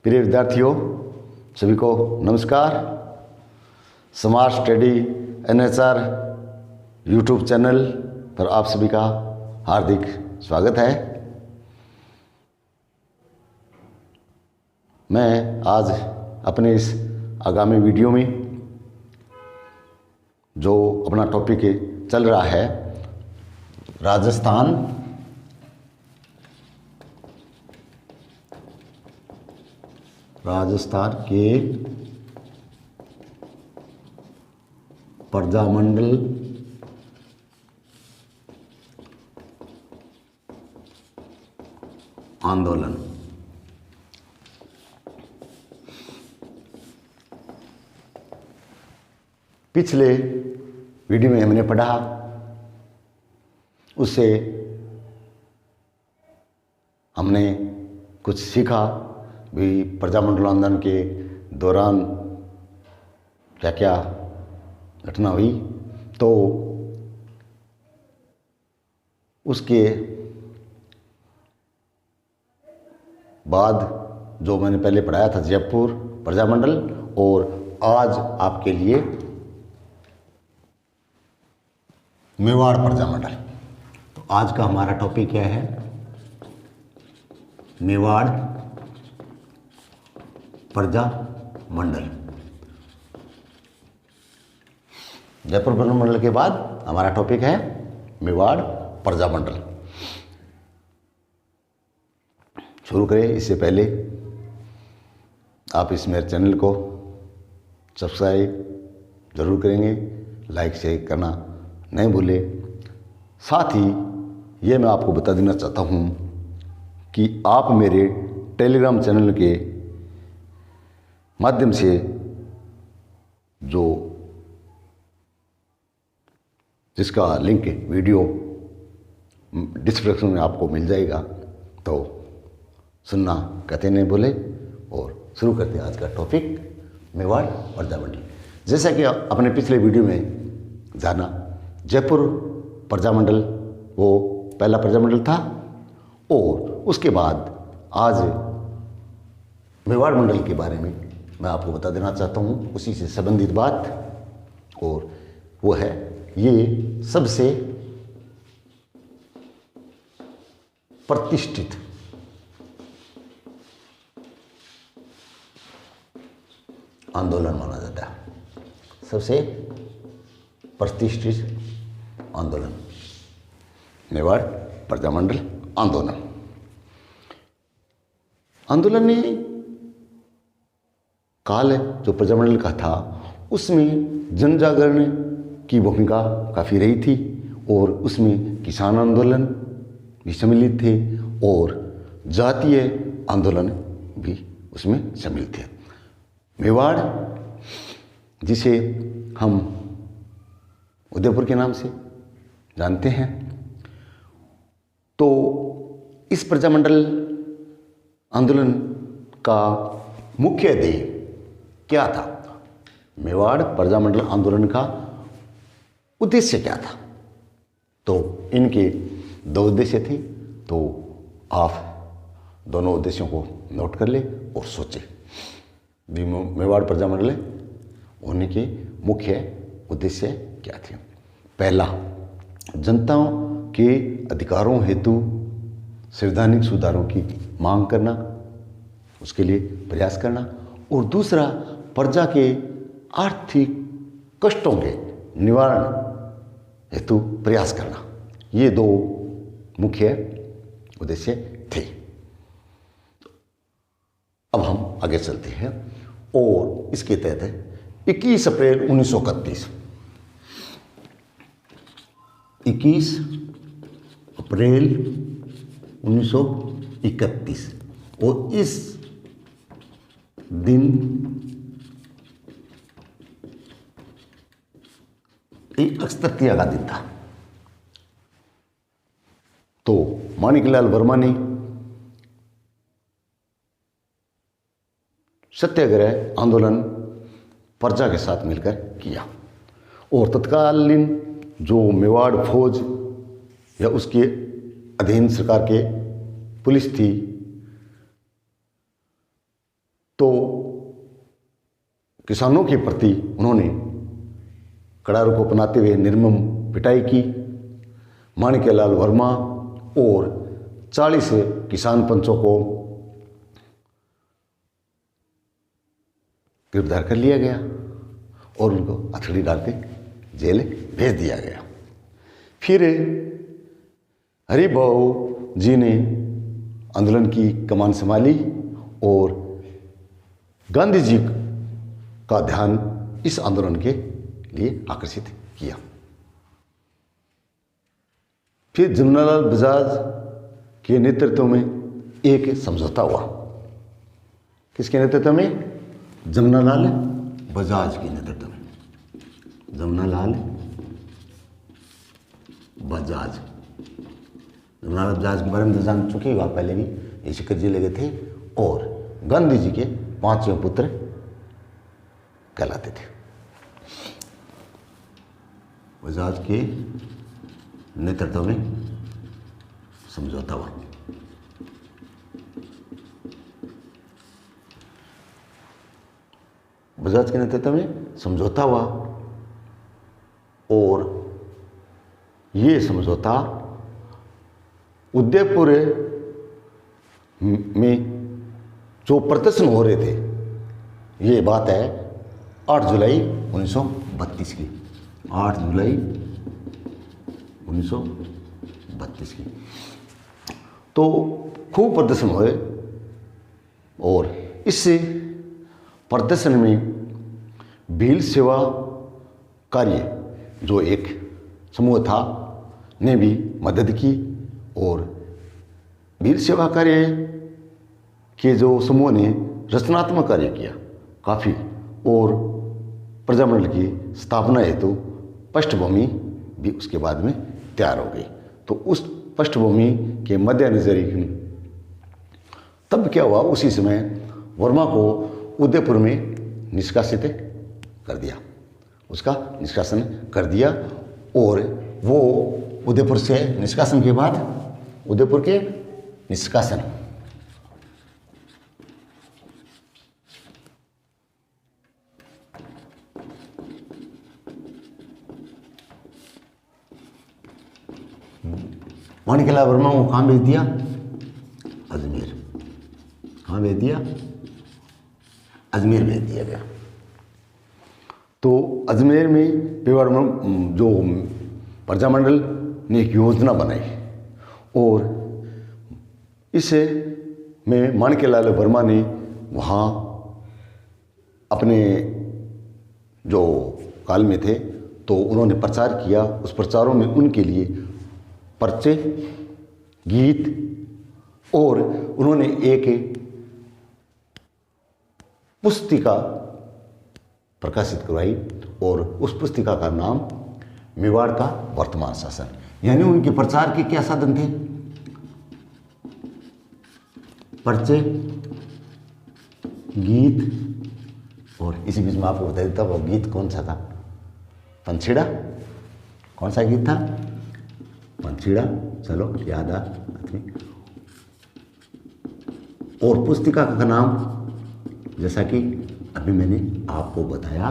प्रिय विद्यार्थियों, सभी को नमस्कार। समाज स्टडी एनएचआर यूट्यूब चैनल पर आप सभी का हार्दिक स्वागत है। मैं आज अपने इस आगामी वीडियो में जो अपना टॉपिक चल रहा है राजस्थान के प्रजामंडल आंदोलन। पिछले वीडियो में हमने पढ़ा, उससे हमने कुछ सीखा भी प्रजामंडल आंदोलन के दौरान क्या क्या घटना हुई। तो उसके बाद जो मैंने पहले पढ़ाया था जयपुर प्रजामंडल, और आज आपके लिए मेवाड़ प्रजामंडल। तो आज का हमारा टॉपिक क्या है? मेवाड़ प्रजामंडल। जयपुर प्रजामंडल के बाद हमारा टॉपिक है मेवाड़ प्रजामंडल। शुरू करें इससे पहले आप इस मेरे चैनल को सब्सक्राइब जरूर करेंगे, लाइक शेयर करना नहीं भूलें। साथ ही ये मैं आपको बता देना चाहता हूँ कि आप मेरे टेलीग्राम चैनल के माध्यम से जो जिसका लिंक वीडियो डिस्क्रिप्शन में आपको मिल जाएगा, तो सुनना कहते नहीं भूले। और शुरू करते हैं आज का टॉपिक मेवाड़ प्रजामंडल। जैसा कि अपने पिछले वीडियो में जाना, जयपुर प्रजामंडल वो पहला प्रजामंडल था, और उसके बाद आज मेवाड़ मंडल के बारे में मैं आपको बता देना चाहता हूँ, उसी से संबंधित बात। और वो है ये सबसे प्रतिष्ठित आंदोलन माना जाता है, सबसे प्रतिष्ठित आंदोलन मेवाड़ प्रजामंडल आंदोलन। आंदोलन ने काल जो प्रजामंडल का था उसमें जन जागरण की भूमिका काफ़ी रही थी, और उसमें किसान आंदोलन भी सम्मिलित थे और जातीय आंदोलन भी उसमें सम्मिलित थे। मेवाड़, जिसे हम उदयपुर के नाम से जानते हैं, तो इस प्रजामंडल आंदोलन का मुख्य ध्येय क्या था? मेवाड़ प्रजामंडल आंदोलन का उद्देश्य क्या था? तो इनके दो उद्देश्य थे, तो आप दोनों उद्देश्यों को नोट कर ले और सोचें मेवाड़ प्रजामंडल होने के मुख्य उद्देश्य क्या थे। पहला, जनताओं के अधिकारों हेतु संवैधानिक सुधारों की मांग करना, उसके लिए प्रयास करना। और दूसरा, प्रजा के आर्थिक कष्टों के निवारण हेतु प्रयास करना। ये दो मुख्य उद्देश्य थे। अब हम आगे चलते हैं, और इसके तहत 21 अप्रैल 1931 21 अप्रैल 1931 और इस दिन एक अक्षय तृतीया का दिन था। तो माणिकलाल वर्मा ने सत्याग्रह आंदोलन प्रजा के साथ मिलकर किया, और तत्कालीन जो मेवाड़ फौज या उसके अधीन सरकार के पुलिस थी, तो किसानों के प्रति उन्होंने कड़ा रुख अपनाते हुए निर्मम पिटाई की। माणिक्यलाल वर्मा और 40 किसान पंचों को गिरफ्तार कर लिया गया और उनको हथकड़ी डाल के जेल भेज दिया गया। फिर हरिभाऊ जी ने आंदोलन की कमान संभाली और गांधी जी का ध्यान इस आंदोलन के लिए आकर्षित किया। फिर जमनालाल बजाज के नेतृत्व में एक समझौता हुआ। किसके नेतृत्व में? जमनालाल बजाज के नेतृत्व में। जमनालाल बजाज, जमनालाल बजाज के बारे में तो जान चुके हो आप पहले भी, ये शिखर जी लगे थे और गांधी जी के 5वें पुत्र कहलाते थे। बजाज के नेतृत्व में समझौता हुआ। बजाज के नेतृत्व में समझौता हुआ और ये समझौता उदयपुर में जो प्रदर्शन हो रहे थे, ये बात है 8 जुलाई 1932 की। 8 जुलाई 1932 की। तो खूब प्रदर्शन हुए और इस प्रदर्शन में भील सेवा कार्य जो एक समूह था ने भी मदद की और भील सेवा कार्य के जो समूह ने रचनात्मक कार्य किया काफ़ी और प्रजामंडल की स्थापना हेतु पृष्ठभूमि भी उसके बाद में तैयार हो गई। तो उस पृष्ठभूमि के मद्देनजर ही तब क्या हुआ, उसी समय वर्मा को उदयपुर में निष्कासित कर दिया, उसका निष्कासन कर दिया और वो उदयपुर से निष्कासन के बाद उदयपुर के निष्कासन माणिक्यलाल वर्मा को कहाँ भेज दिया? अजमेर। कहाँ भेज दिया? अजमेर भेज दिया गया। तो अजमेर में जो प्रजामंडल ने एक योजना बनाई और इसे में माणिक्यलाल वर्मा ने वहाँ अपने जो काल में थे तो उन्होंने प्रचार किया। उस प्रचारों में उनके लिए पर्चे, गीत और उन्होंने एक पुस्तिका प्रकाशित करवाई और उस पुस्तिका का नाम मेवाड़ का वर्तमान शासन। यानी उनके प्रचार के क्या साधन थे? पर्चे, गीत और इसी बीच में आपको बता देता वो गीत कौन सा था? पंछीड़ा। कौन सा गीत था? पंछीड़ा। चलो याद आ आदमी। और पुस्तिका का नाम जैसा कि अभी मैंने आपको बताया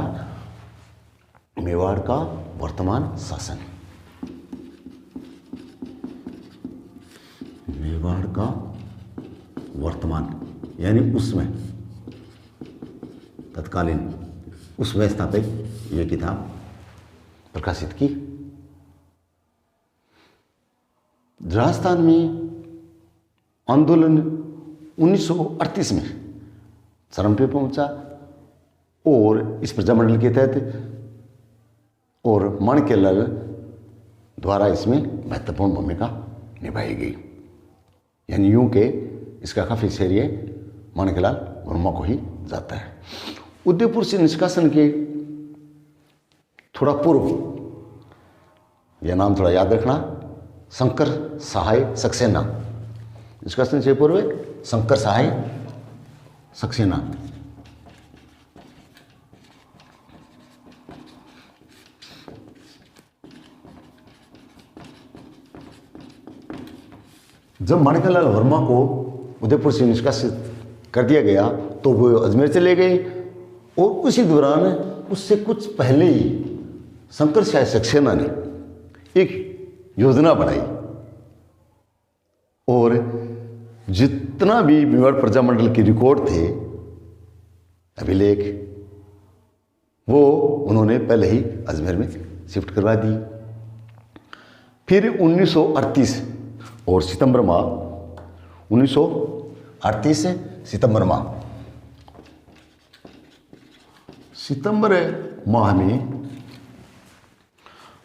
मेवाड़ का वर्तमान शासन। मेवाड़ का वर्तमान यानी उसमें तत्कालीन उस व्यवस्था पे यह किताब प्रकाशित की। राजस्थान में आंदोलन 1938 में चरम पे पहुंचा और इस प्रजामंडल के तहत और माणिक्यलाल द्वारा इसमें महत्वपूर्ण भूमिका निभाई गई। यानी यूं के इसका काफ़ी श्रेय माणिक्यलाल वर्मा को ही जाता है। उदयपुर से निष्कासन के थोड़ा पूर्व, यह नाम थोड़ा याद रखना, शंकर सहाय सक्सेना। निष्कासन से पूर्व शंकर सहाय सक्सेना। जब माणिक्यलाल वर्मा को उदयपुर से निष्कासित कर दिया गया तो वो अजमेर चले गए। और उसी दौरान उससे कुछ पहले ही शंकर शाह सक्सेना ने एक योजना बनाई और जितना भी मेवाड़ प्रजामंडल के रिकॉर्ड थे, अभिलेख, वो उन्होंने पहले ही अजमेर में शिफ्ट करवा दी। फिर 1938 और सितंबर माह 1938 सितंबर माह में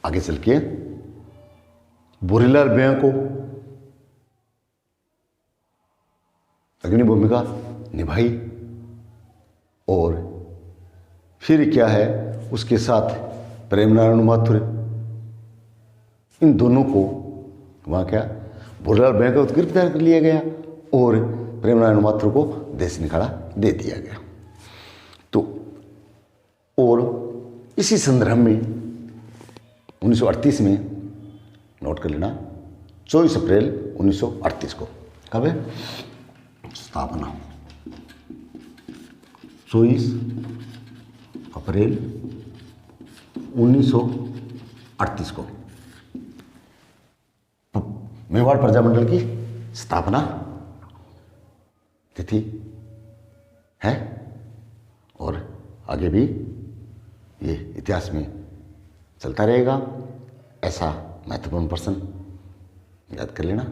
आगे चल के भूरीलाल बेंगा को अग्नि भूमिका निभाई। और फिर क्या है, उसके साथ प्रेम नारायण माथुर, इन दोनों को वहाँ क्या भूरीलाल बेंगा को गिरफ्तार कर लिया गया और प्रेम नारायण माथुर को देश निकाला दे दिया गया। तो और इसी संदर्भ में 1938 में नोट कर लेना, 24 अप्रैल 1938 को, कब है स्थापना, 24 अप्रैल 1938 को मेवाड़ प्रजामंडल की स्थापना तिथि है। और आगे भी ये इतिहास में चलता रहेगा। ऐसा महत्वपूर्ण प्रश्न याद कर लेना,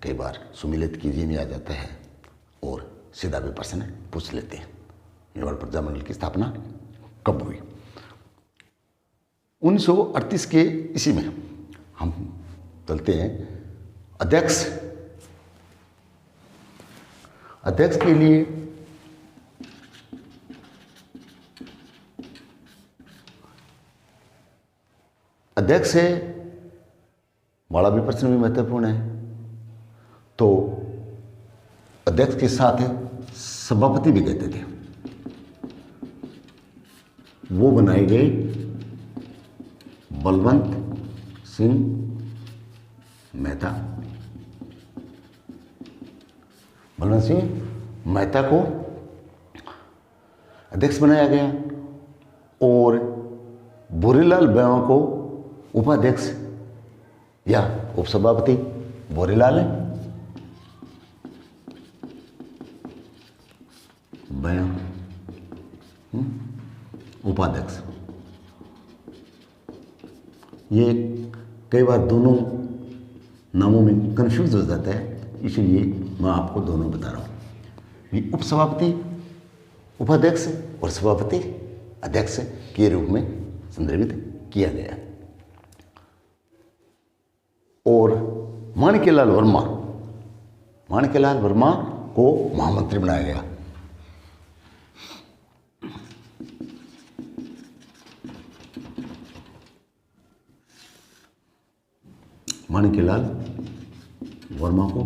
कई बार सुमिलित कीजिए में आ जाता है और सीधा भी प्रश्न पूछ लेते हैं। मेवाड़ प्रजामंडल की स्थापना कब हुई? 1938 के इसी में हम चलते हैं। अध्यक्ष के लिए अध्यक्ष है, बड़ा भी प्रश्न भी महत्वपूर्ण है। तो अध्यक्ष के साथ सभापति भी कहते थे, वो बनाए गए बलवंत सिंह मेहता। बलवंत सिंह मेहता को अध्यक्ष बनाया गया और भूरीलाल बेंगा को उपाध्यक्ष या उपसभापति, भूरीलाल बेंगा उपाध्यक्ष। ये कई बार दोनों नामों में कंफ्यूज हो जाता है, इसलिए मैं आपको दोनों बता रहा हूँ। ये उपसभापति उपाध्यक्ष और सभापति अध्यक्ष के रूप में संदर्भित किया गया। और माणिक्यलाल वर्मा को महामंत्री बनाया गया। माणिक्यलाल वर्मा को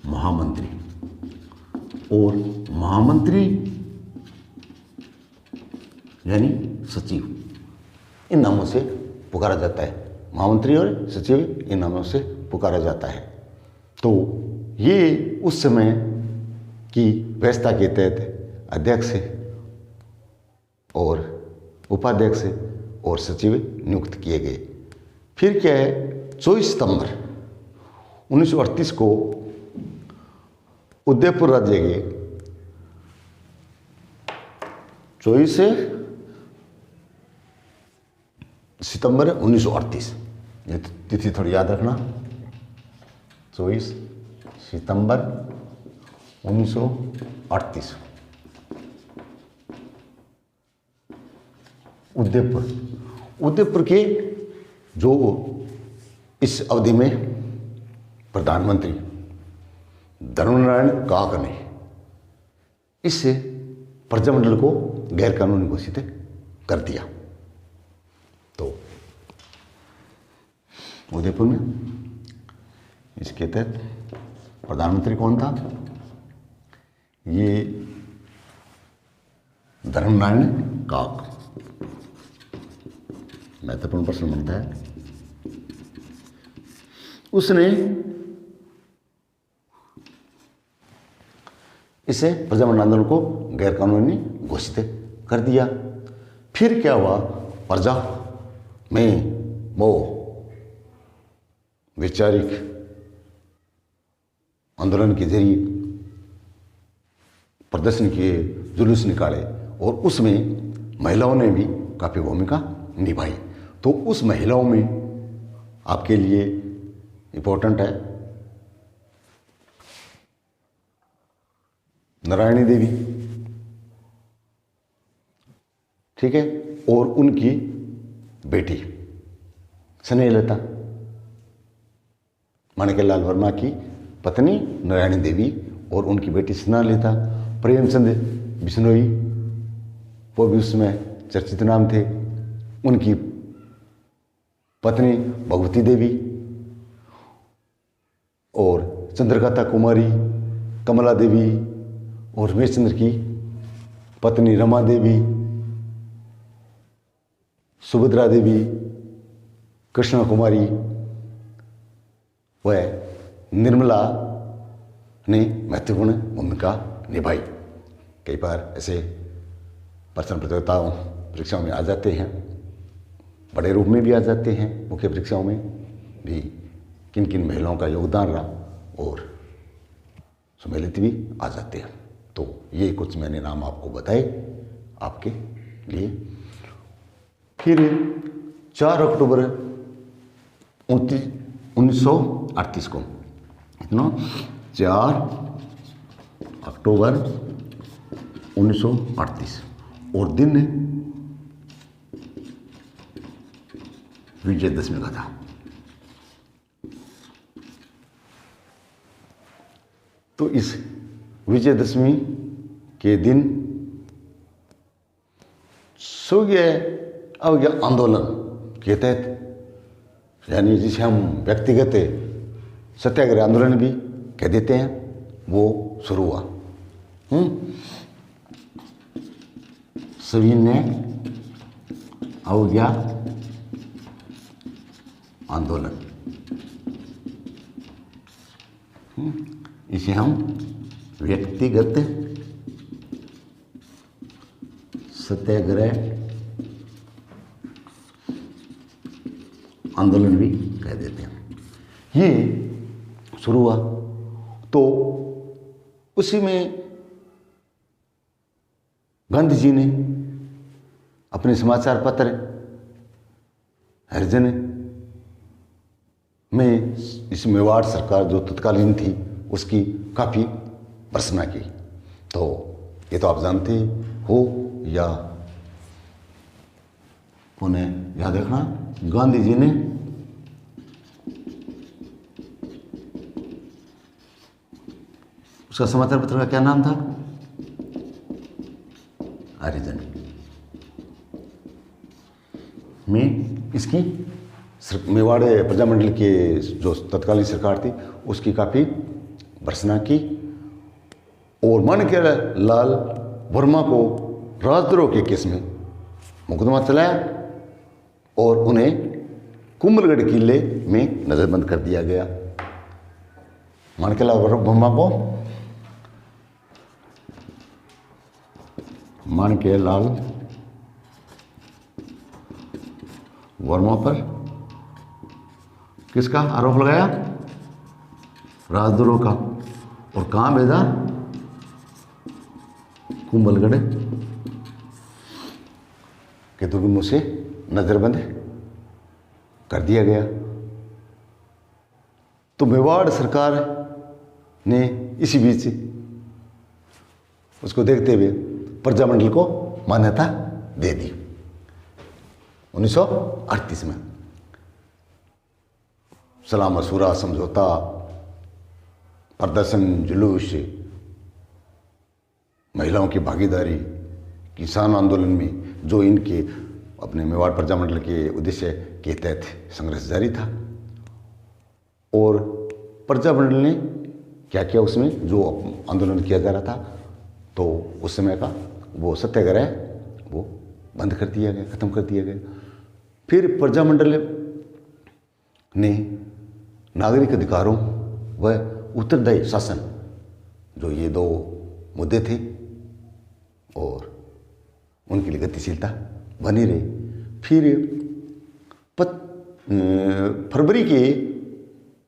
महामंत्री, और महामंत्री यानी सचिव, इन नामों से पुकारा जाता है। महामंत्री और सचिव इन नामों से पुकारा जाता है। तो ये उस समय की व्यवस्था के तहत अध्यक्ष और उपाध्यक्ष और सचिव नियुक्त किए गए। फिर क्या है, 24 सितंबर 1938 को उदयपुर राज्य के 24 सितंबर 1938, ये तिथि थोड़ी याद रखना, 24 सितंबर 1938 उदयपुर के जो इस अवधि में प्रधानमंत्री धर्मनारायण काक ने इस प्रजामंडल को गैर कानूनी घोषित कर दिया। तो उदयपुर में इसके तहत प्रधानमंत्री कौन था? ये धर्मनारायण काक। महत्वपूर्ण प्रश्न बनता है। उसने इसे प्रजामंडल आंदोलन को गैर कानूनी घोषित कर दिया। फिर क्या हुआ, प्रजा में वो वैचारिक आंदोलन के जरिए प्रदर्शन किए, जुलूस निकाले और उसमें महिलाओं ने भी काफ़ी भूमिका निभाई। तो उस महिलाओं में आपके लिए इम्पोर्टेंट है नारायणी देवी, ठीक है, और उनकी बेटी स्नेहलता, माणिक्यलाल वर्मा की पत्नी नारायणी देवी और उनकी बेटी स्नेहलता। प्रेमचंद बिश्नोई वो भी उसमें चर्चित नाम थे, उनकी पत्नी भगवती देवी और चंद्रकांता कुमारी, कमला देवी और रमेशचंद्र की पत्नी रमा देवी, सुभद्रा देवी, कृष्णा कुमारी व निर्मला ने महत्वपूर्ण भूमिका निभाई। कई बार ऐसे प्रश्न प्रतियोगिताओं परीक्षाओं में आ जाते हैं, बड़े रूप में भी आ जाते हैं, मुख्य परीक्षाओं में भी किन किन महिलाओं का योगदान रहा और सम्मिलित भी आ जाते हैं। तो ये कुछ मैंने नाम आपको बताए आपके लिए। फिर 4 अक्टूबर 1938 को, इतना 4 अक्टूबर 1938 और दिन विजयदशमी का था। तो इस विजयदशमी के दिन सूर्य अवज्ञा आंदोलन के तहत, यानी जिसे हम व्यक्तिगत सत्याग्रह आंदोलन भी कह देते हैं, वो शुरू हुआ। सविनय अवज्ञा आंदोलन, इसे हम व्यक्तिगत सत्याग्रह आंदोलन भी कह देते हैं। ये शुरू हुआ तो उसी में गांधी जी ने अपने समाचार पत्र हरिजन में इस मेवाड़ सरकार जो तत्कालीन थी उसकी काफ़ी भर्त्सना की। तो ये तो आप जानते हो या उन्हें याद रखना, गांधी जी ने उसका समाचार पत्र का क्या नाम था? हरिजन में इसकी मेवाड़ प्रजामंडल के जो तत्कालीन सरकार थी उसकी काफ़ी भर्त्सना की और माणिक्यलाल वर्मा को राजद्रोह के केस में मुकदमा चलाया और उन्हें कुंभलगढ़ किले में नजरबंद कर दिया गया। माणिक्यलाल वर्मा को माणिक्यलाल वर्मा पर किसका आरोप लगाया? राजद्रोह का। और कहाँ भेजा? कुंभलगढ़ के दुर्गमों से नजरबंद कर दिया गया। तो मेवाड़ सरकार ने इसी बीच उसको देखते हुए प्रजामंडल को मान्यता दे दी 1938 में। सलाह मशूरा, समझौता, प्रदर्शन, जुलूस, महिलाओं की भागीदारी, किसान आंदोलन में जो इनके अपने मेवाड़ प्रजामंडल के उद्देश्य के तहत संघर्ष जारी था। और प्रजामंडल ने क्या किया, उसमें जो आंदोलन किया जा रहा था तो उस समय का वो सत्याग्रह वो बंद कर दिया गया, खत्म कर दिया गया। फिर प्रजामंडल ने नागरिक अधिकारों व उत्तरदायी शासन, जो ये दो मुद्दे थे और उनके लिए गतिशीलता बनी रही। फिर फरवरी के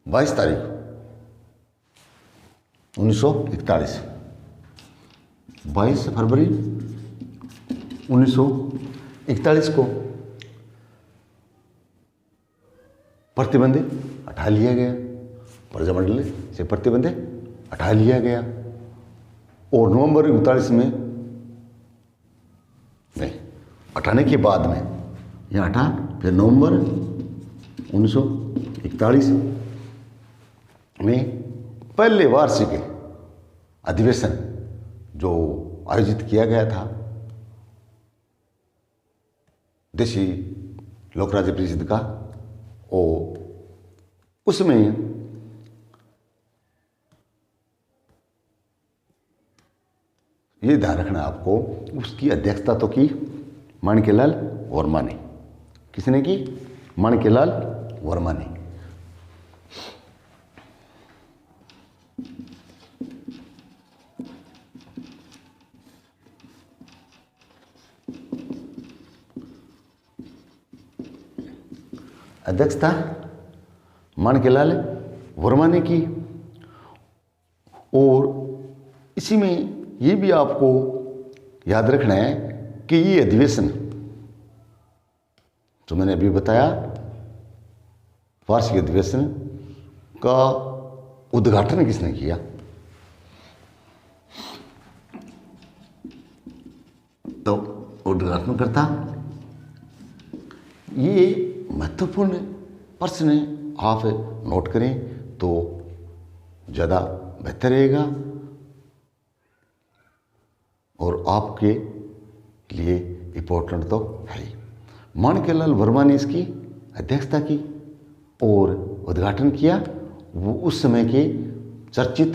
22 तारीख 1941, 22 फरवरी 1941 को प्रतिबंध हटा लिया गया, प्रजामंडल से प्रतिबंध हटा लिया गया। और नवंबर 39 में नहीं, हटाने के बाद में यह हटा, फिर नवंबर 1941 में पहले वार्षिक अधिवेशन जो आयोजित किया गया था देशी लोक राज्य परिषद का, और उसमें ये ध्यान रखना आपको, उसकी अध्यक्षता तो की माणिक्यलाल वर्मा ने। किसने की? माणिक्यलाल वर्मा ने। अध्यक्षता माणिक्यलाल वर्मा ने की। और इसी में ये भी आपको याद रखना है कि ये अधिवेशन जो मैंने अभी बताया, वार्षिक अधिवेशन का उद्घाटन किसने किया? तो उद्घाटनकर्ता, ये महत्वपूर्ण प्रश्न आप नोट करें तो ज़्यादा बेहतर रहेगा और आपके लिए इम्पोर्टेंट तो है ही। माणिक्यलाल वर्मा ने इसकी अध्यक्षता की और उद्घाटन किया। वो उस समय के चर्चित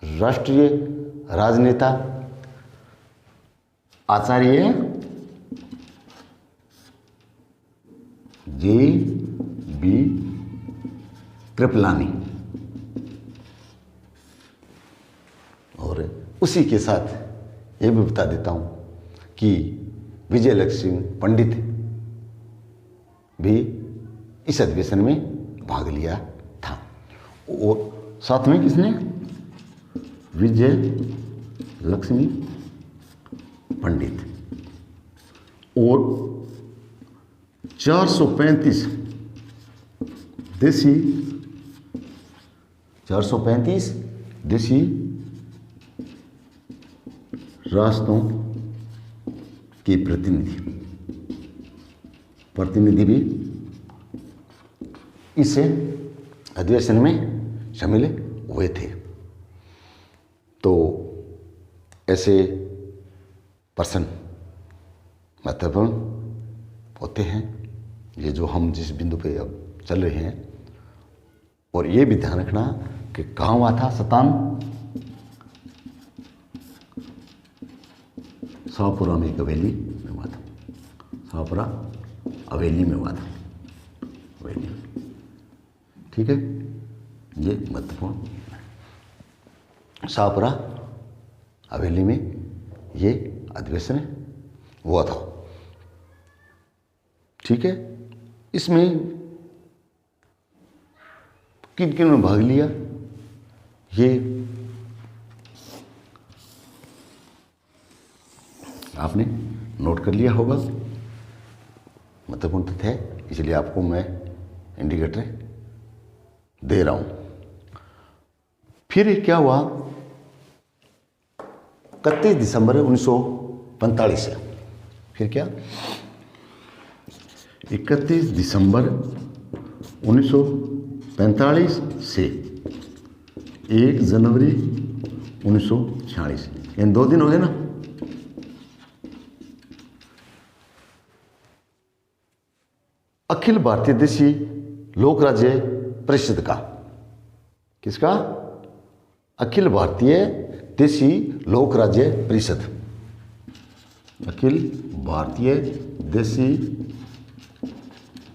राष्ट्रीय राजनेता आचार्य जे.बी. कृपलानी, और उसी के साथ ये भी बता देता हूँ कि विजय लक्ष्मी पंडित भी इस अधिवेशन में भाग लिया था। और साथ में किसने? विजय लक्ष्मी पंडित। और 435 देशी राष्ट्रों के प्रतिनिधि भी इस अधिवेशन में शामिल हुए थे। तो ऐसे पर्सन महत्वपूर्ण होते हैं, ये जो हम जिस बिंदु पे अब चल रहे हैं। और ये भी ध्यान रखना कि कहाँ हुआ था शतान? शाहपुरा में एक हवेली में हुआ था। शाहपुरा हवेली में हुआ था, हवेली। ठीक है, ये महत्वपूर्ण। शाहपुरा हवेली में ये अधिवेशन हुआ था। ठीक है, इसमें किन किन ने भाग लिया ये आपने नोट कर लिया होगा। महत्वपूर्ण तथ्य है, इसलिए आपको मैं इंडिकेटर दे रहा हूं। फिर क्या हुआ? 31 दिसंबर 1945 से फिर क्या? 31 दिसंबर 1945 से 1 जनवरी 1946, इन 2 दिन हो गए ना। अखिल भारतीय देशी लोक राज्य परिषद का, किसका? अखिल भारतीय देशी लोक राज्य परिषद, अखिल भारतीय देशी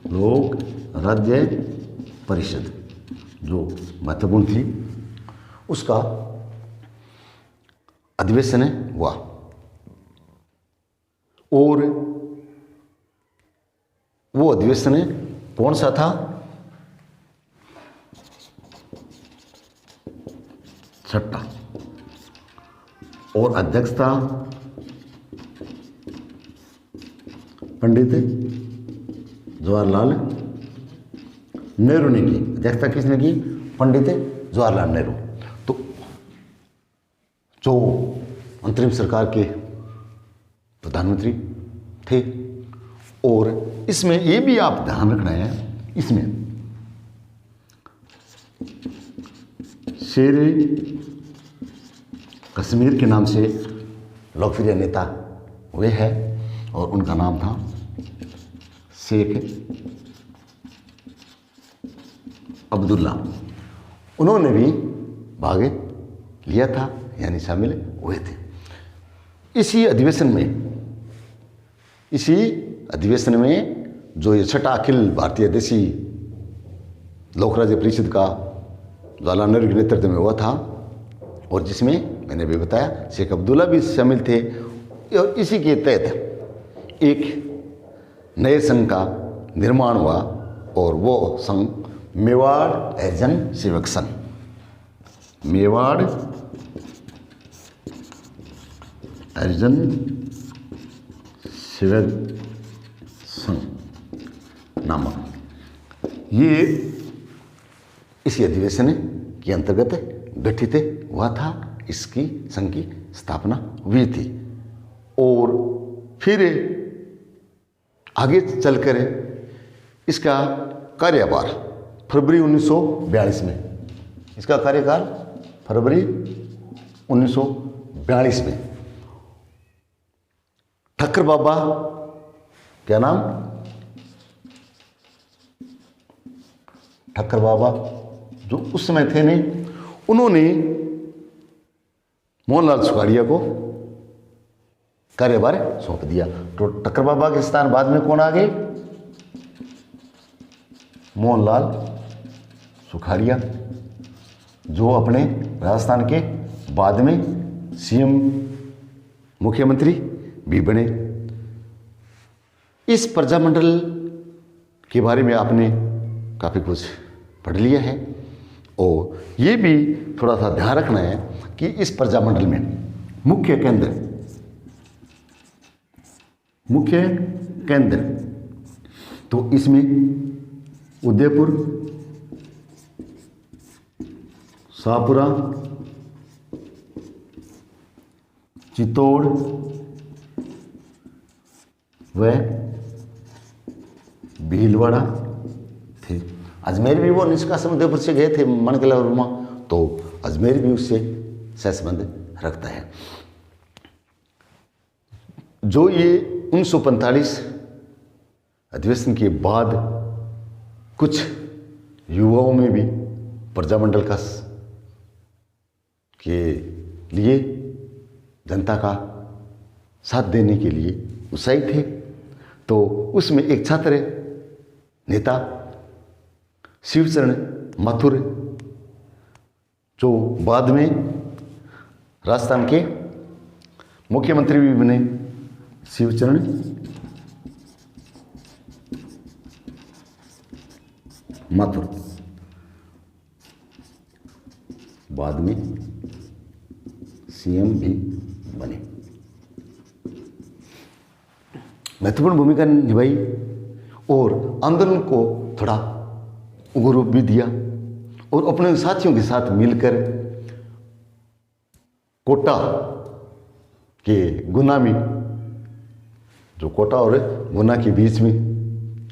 लोक राज्य परिषद जो महत्वपूर्ण थी, उसका अधिवेशन हुआ और वो अधिवेशन कौन सा था? छठा। और अध्यक्ष था पंडित जवाहरलाल नेहरू ने की। अध्यक्षता किसने की? पंडित जवाहरलाल नेहरू। तो जो अंतरिम सरकार के प्रधानमंत्री थे। और इसमें ये भी आप ध्यान रखना है, इसमें शेर कश्मीर के नाम से लोकप्रिय नेता हुए हैं और उनका नाम था शेख अब्दुल्ला। उन्होंने भी भाग लिया था, यानी शामिल हुए थे इसी अधिवेशन में जो ये छठा अखिल भारतीय देशी लोक राज्य परिषद का जवाहरलाल नेहरू के नेतृत्व में हुआ था और जिसमें मैंने भी बताया शेख अब्दुल्ला भी शामिल थे। और इसी के तहत एक नए संघ का निर्माण हुआ और वो संघ मेवाड़ हरिजन सेवक संघ, मेवाड़ हरिजन सेवक संघ नामक ये इसी अधिवेशन के अंतर्गत गठित हुआ था। इसकी संघ की स्थापना हुई थी और फिर आगे चलकर इसका कार्यभार फरवरी 1942 में, इसका कार्यकाल फरवरी 1942 में ठक्कर बाबा, क्या नाम? ठक्कर बाबा जो उस समय थे ने, उन्होंने मोहनलाल सुखाड़िया को कार्यभार सौंप दिया। तो ठक्कर बाबा के स्थान बाद में कौन आ गए? मोहनलाल सुखाड़िया, जो अपने राजस्थान के बाद में सीएम मुख्यमंत्री भी बने। इस प्रजामंडल के बारे में आपने काफ़ी कुछ पढ़ लिया है और ये भी थोड़ा सा ध्यान रखना है कि इस प्रजामंडल में मुख्य केंद्र तो इसमें उदयपुर, शाहपुरा, चित्तौड़ व भीलवाड़ा थे। अजमेर भी वो निष्कासन उदयपुर से गए थे मनकला वर्मा, तो अजमेर भी उससे सहसंबंध रखता है। जो ये 1945 अधिवेशन के बाद कुछ युवाओं में भी प्रजामंडल का के लिए जनता का साथ देने के लिए उत्साही थे, तो उसमें एक छात्र नेता शिवचरण माथुर, जो बाद में राजस्थान के मुख्यमंत्री भी बने, शिवचरण माथुर, बाद में सीएम भी बने, महत्वपूर्ण भूमिका निभाई और आंदोलन को थोड़ा उग्र रूप भी दिया और अपने साथियों के साथ मिलकर कोटा के गुना में, जो कोटा और गुना के बीच में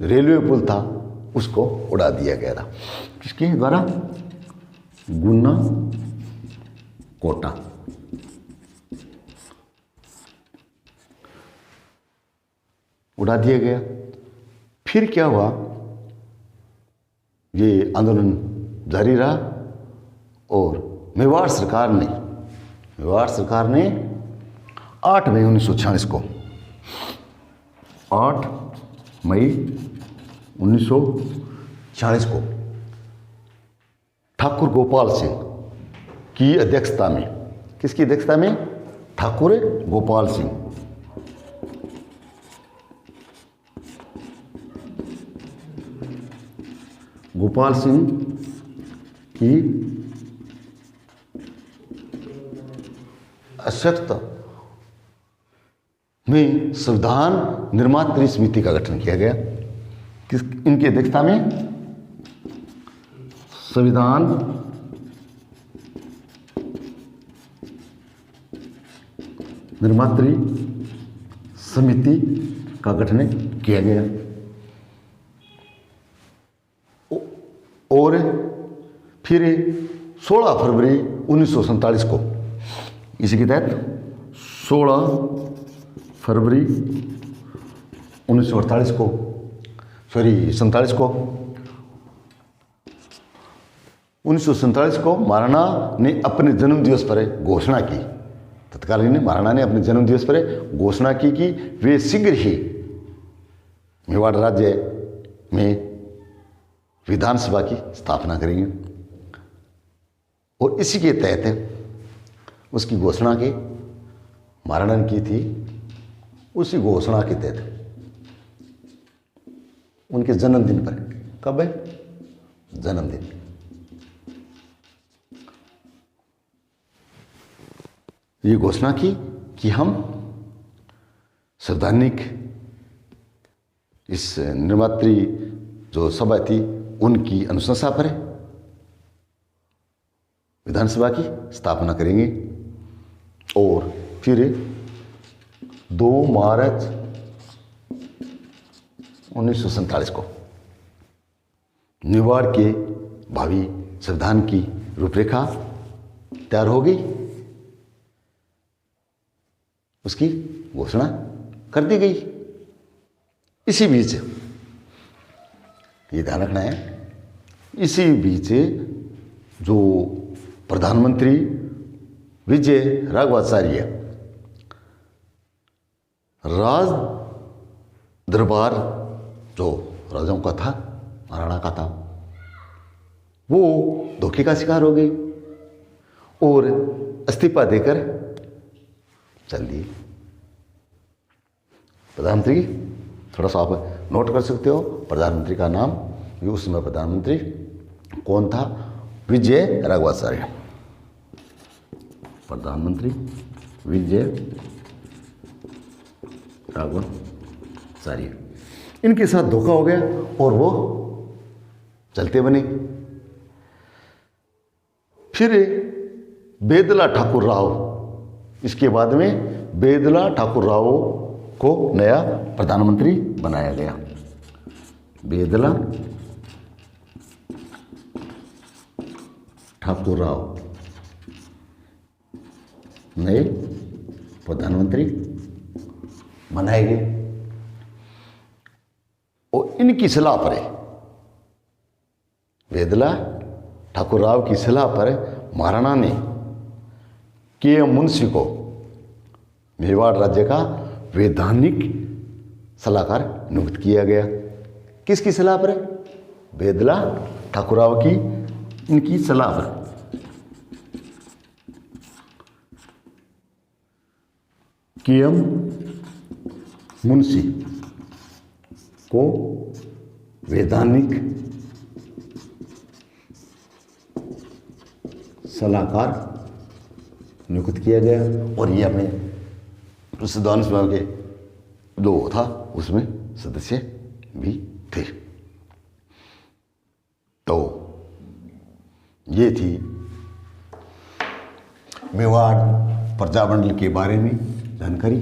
रेलवे पुल था, उसको उड़ा दिया गया था। किसके द्वारा? गुना कोटा। उड़ा दिया गया। फिर क्या हुआ? ये आंदोलन जारी रहा और मेवाड़ सरकार ने 8 मई 1946 को 8 मई 1946 को ठाकुर गोपाल सिंह की अध्यक्षता में, किसकी अध्यक्षता में? ठाकुर गोपाल सिंह। गोपाल सिंह की अध्यक्षता में संविधान निर्मात्री समिति का गठन किया गया। इनकी अध्यक्षता में संविधान निर्मात्री समिति का गठन किया गया और फिर 16 फरवरी 1947 को इसी के तहत 16 फरवरी 1948 को 47 को 1947 को महाराणा ने अपने जन्मदिवस पर घोषणा की। तत्कालीन महाराणा ने अपने जन्मदिवस पर घोषणा की कि वे शीघ्र ही मेवाड़ राज्य में विधानसभा की स्थापना करेंगे और इसी के तहत उसकी घोषणा की महाराणा ने की थी। उसी घोषणा के तहत उनके जन्मदिन पर, कब है जन्मदिन, ये घोषणा की कि हम संवैधानिक इस निर्मात्री जो सभा थी उनकी अनुशंसा पर विधानसभा की स्थापना करेंगे और फिर 2 मार्च 1947 को मेवाड़ के भावी संविधान की रूपरेखा तैयार हो गई, उसकी घोषणा कर दी गई। इसी बीच ये ध्यान रखना है, इसी बीच जो प्रधानमंत्री विजय राघवाचार्य राज दरबार जो राजाओं का था, महाराणा का था, वो धोखे का शिकार हो गई और इस्तीफा देकर चल दिए। प्रधानमंत्री थोड़ा सा आप नोट कर सकते हो प्रधानमंत्री का नाम, ये उस समय प्रधानमंत्री कौन था, विजय राघवाचार्य। प्रधानमंत्री विजय राघवाचार्य, इनके साथ धोखा हो गया और वो चलते बने। फिर बेदला ठाकुर राव, इसके बाद में बेदला ठाकुर राव को नया प्रधानमंत्री बनाया गया। बेदला ठाकुर राव नए प्रधानमंत्री बनाए गए और इनकी सलाह पर, बेदला ठाकुर राव की सलाह पर महाराणा ने के.एम. मुंशी को मेवाड़ राज्य का वैधानिक सलाहकार नियुक्त किया गया। किसकी सलाह पर? बेदला ठाकुर राव की इनकी सलाह पर। के.एम. मुंशी को वैधानिक सलाहकार नियुक्त किया गया और ये अपने प्रसिद्धान सभा के जो था उसमें सदस्य भी थे। तो ये थी मेवाड़ प्रजामंडल के बारे में जानकारी।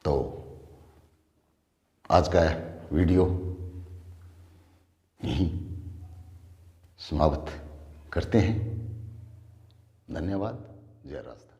तो आज का वीडियो यहीं समाप्त करते हैं। धन्यवाद। जय राजस्थान।